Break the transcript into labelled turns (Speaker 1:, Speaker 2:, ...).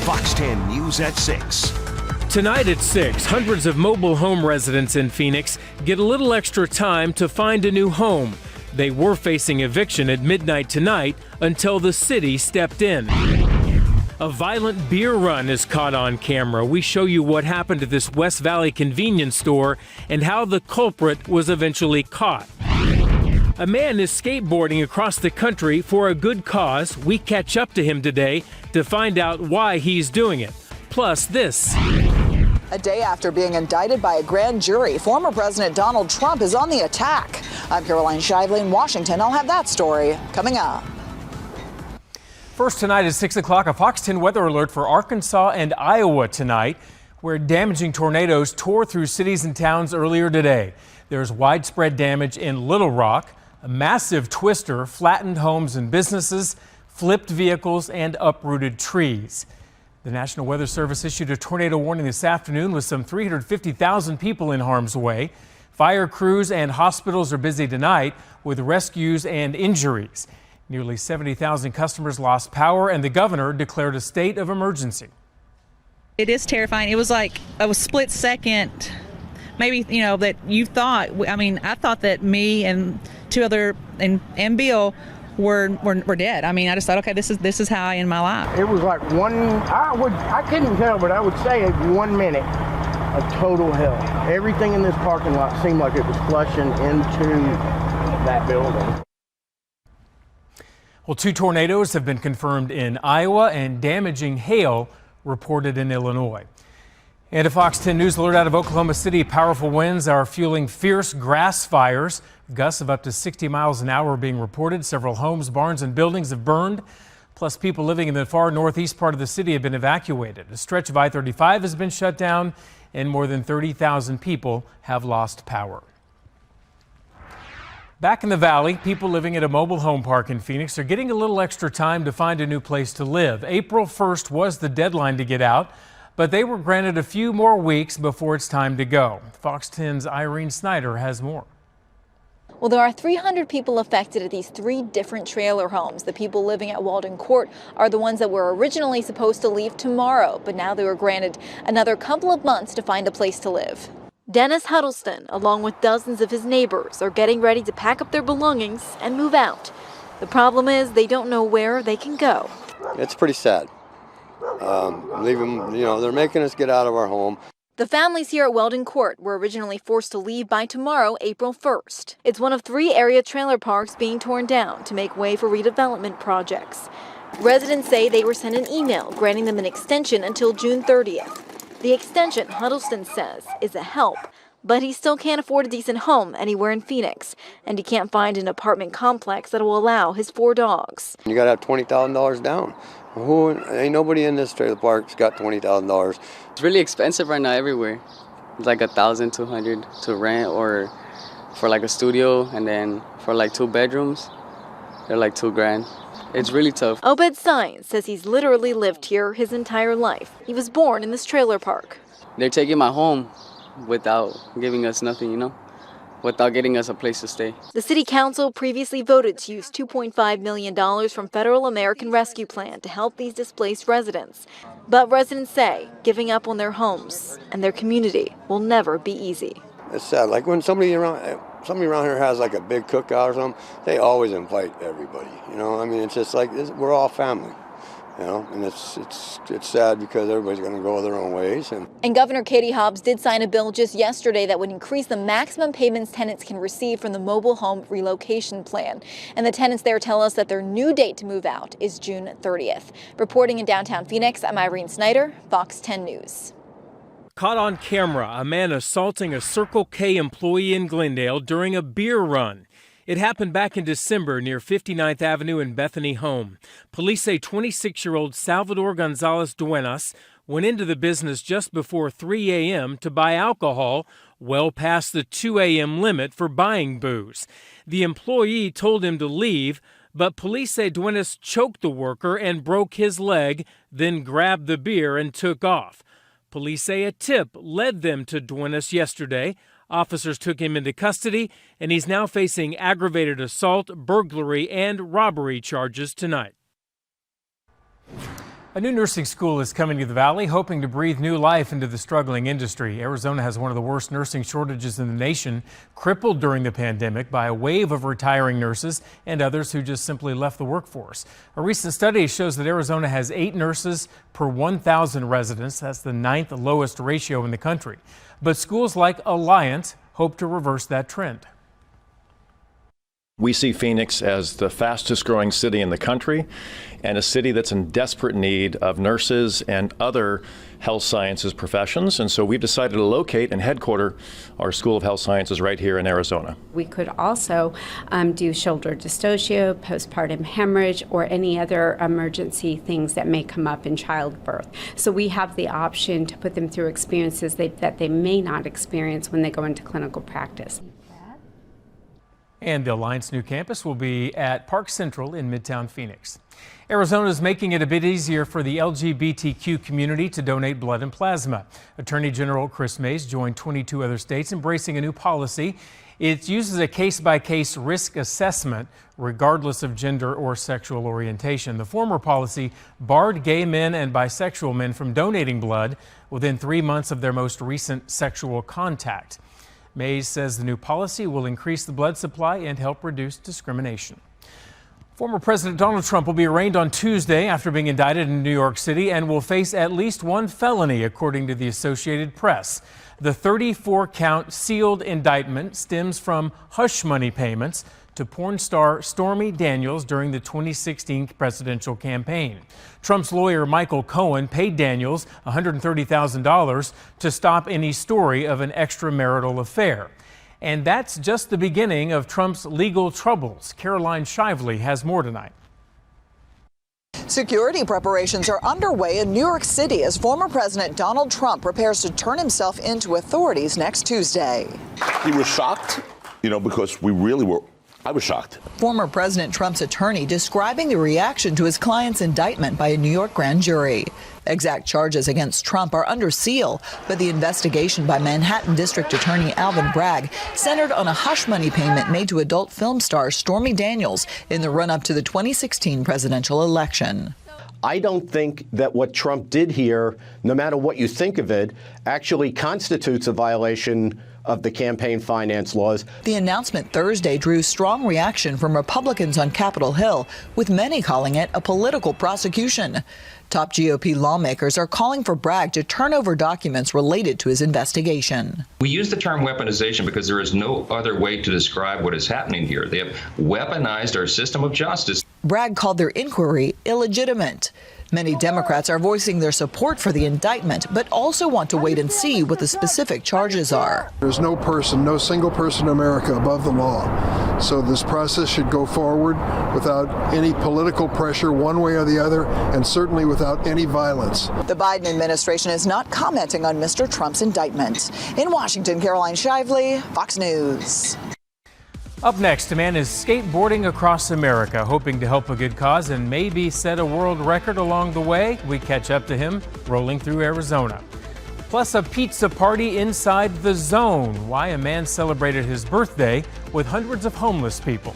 Speaker 1: Fox 10 News at 6.
Speaker 2: Tonight at 6, hundreds of mobile home residents in Phoenix get a little extra time to find a new home. They were facing eviction at midnight tonight until the city stepped in. A violent beer run is caught on camera. We show you what happened at this West Valley convenience store and how the culprit was eventually caught. A man is skateboarding across the country for a good cause. We catch up to him today to find out why he's doing it. Plus this.
Speaker 3: A day after being indicted by a grand jury, former President Donald Trump is on the attack. I'm Caroline Shively in Washington. I'll have that story coming up.
Speaker 2: First tonight at 6 o'clock, a Fox 10 weather alert for Arkansas and Iowa tonight, where damaging tornadoes tore through cities and towns earlier today. There's widespread damage in Little Rock. A massive twister flattened homes and businesses, flipped vehicles, and uprooted trees. The National Weather Service issued a tornado warning this afternoon with some 350,000 people in harm's way. Fire crews and hospitals are busy tonight with rescues and injuries. Nearly 70,000 customers lost power, and the governor declared a state of emergency.
Speaker 4: It is terrifying. It was like a split second, maybe, that you thought, I thought that me and two other, and Bill were dead. I just thought, okay, this is how I end my life.
Speaker 5: It was like I couldn't tell, but I would say 1 minute of total hell. Everything in this parking lot seemed like it was flushing into that building.
Speaker 2: Well, 2 tornadoes have been confirmed in Iowa and damaging hail reported in Illinois. And a Fox 10 News alert out of Oklahoma City. Powerful winds are fueling fierce grass fires. Gusts of up to 60 miles an hour are being reported. Several homes, barns, and buildings have burned. Plus, people living in the far northeast part of the city have been evacuated. A stretch of I-35 has been shut down, and more than 30,000 people have lost power. Back in the valley, people living at a mobile home park in Phoenix are getting a little extra time to find a new place to live. April 1st was the deadline to get out, but they were granted a few more weeks before it's time to go. Fox 10's Irene Snyder has more.
Speaker 6: Well, there are 300 people affected at these 3 different trailer homes. The people living at Walden Court are the ones that were originally supposed to leave tomorrow, but now they were granted another couple of months to find a place to live. Dennis Huddleston, along with dozens of his neighbors, are getting ready to pack up their belongings and move out. The problem is they don't know where they can go.
Speaker 7: It's pretty sad. Leaving, they're making us get out of our home.
Speaker 6: The families here at Weldon Court were originally forced to leave by tomorrow, April 1st. It's one of 3 area trailer parks being torn down to make way for redevelopment projects. Residents say they were sent an email granting them an extension until June 30th. The extension, Huddleston says, is a help, but he still can't afford a decent home anywhere in Phoenix, and he can't find an apartment complex that will allow his 4 dogs.
Speaker 7: You got to have $20,000 down. Ain't nobody in this trailer park's got $20,000.
Speaker 8: It's really expensive right now everywhere. It's like $1,200 to rent, or for like a studio, and then for like 2 bedrooms, they're like $2,000. It's really tough.
Speaker 6: Obed Sines says he's literally lived here his entire life. He was born in this trailer park.
Speaker 8: They're taking my home without giving us nothing, without getting us a place to stay.
Speaker 6: The city council previously voted to use $2.5 million from Federal American Rescue Plan to help these displaced residents. But residents say giving up on their homes and their community will never be easy.
Speaker 7: It's sad. Like when somebody around here has like a big cookout or something, they always invite everybody. It's just like we're all family. And it's sad because everybody's going to go their own ways.
Speaker 6: And Governor Katie Hobbs did sign a bill just yesterday that would increase the maximum payments tenants can receive from the mobile home relocation plan. And the tenants there tell us that their new date to move out is June 30th. Reporting in downtown Phoenix, I'm Irene Snyder, Fox 10 News.
Speaker 2: Caught on camera, a man assaulting a Circle K employee in Glendale during a beer run. It happened back in December near 59th Avenue in Bethany Home. Police say 26-year-old Salvador Gonzalez Duenas went into the business just before 3 a.m. to buy alcohol, well past the 2 a.m. limit for buying booze. The employee told him to leave, but police say Duenas choked the worker and broke his leg, then grabbed the beer and took off. Police say a tip led them to Duenas yesterday. Officers took him into custody, and he's now facing aggravated assault, burglary, and robbery charges tonight. A new nursing school is coming to the Valley, hoping to breathe new life into the struggling industry. Arizona has one of the worst nursing shortages in the nation, crippled during the pandemic by a wave of retiring nurses and others who just simply left the workforce. A recent study shows that Arizona has 8 nurses per 1,000 residents. That's the 9th lowest ratio in the country. But schools like Alliance hope to reverse that trend.
Speaker 9: We see Phoenix as the fastest growing city in the country and a city that's in desperate need of nurses and other health sciences professions. And so we've decided to locate and headquarter our School of Health Sciences right here in Arizona.
Speaker 10: We could also do shoulder dystocia, postpartum hemorrhage, or any other emergency things that may come up in childbirth. So we have the option to put them through experiences that they may not experience when they go into clinical practice.
Speaker 2: And the Alliance new campus will be at Park Central in Midtown Phoenix. Arizona is making it a bit easier for the LGBTQ community to donate blood and plasma. Attorney General Chris Mays joined 22 other states embracing a new policy. It uses a case-by-case risk assessment regardless of gender or sexual orientation. The former policy barred gay men and bisexual men from donating blood within 3 months of their most recent sexual contact. Mays says the new policy will increase the blood supply and help reduce discrimination. Former President Donald Trump will be arraigned on Tuesday after being indicted in New York City and will face at least 1 felony, according to the Associated Press. The 34-count sealed indictment stems from hush money payments to porn star Stormy Daniels during the 2016 presidential campaign. Trump's lawyer Michael Cohen paid Daniels $130,000 to stop any story of an extramarital affair. And that's just the beginning of Trump's legal troubles. Caroline Shively has more tonight.
Speaker 3: Security preparations are underway in New York City as former President Donald Trump prepares to turn himself into authorities next Tuesday.
Speaker 11: He was shocked, because I was shocked.
Speaker 3: Former President Trump's attorney describing the reaction to his client's indictment by a New York grand jury. Exact charges against Trump are under seal, but the investigation by Manhattan District Attorney Alvin Bragg centered on a hush money payment made to adult film star Stormy Daniels in the run-up to the 2016 presidential election.
Speaker 12: I don't think that what Trump did here, no matter what you think of it, actually constitutes a violation of the campaign finance laws.
Speaker 3: The announcement Thursday drew strong reaction from Republicans on Capitol Hill, with many calling it a political prosecution. Top GOP lawmakers are calling for Bragg to turn over documents related to his investigation.
Speaker 13: We use the term weaponization because there is no other way to describe what is happening here. They have weaponized our system of justice.
Speaker 3: Bragg called their inquiry illegitimate. Many Democrats are voicing their support for the indictment, but also want to wait and see what the specific charges are.
Speaker 14: There's no single person in America above the law. So this process should go forward without any political pressure one way or the other, and certainly without any violence.
Speaker 3: The Biden administration is not commenting on Mr. Trump's indictment. In Washington, Caroline Shively, Fox News.
Speaker 2: Up next, a man is skateboarding across America, hoping to help a good cause and maybe set a world record along the way. We catch up to him rolling through Arizona. Plus, a pizza party inside the zone. Why a man celebrated his birthday with hundreds of homeless people.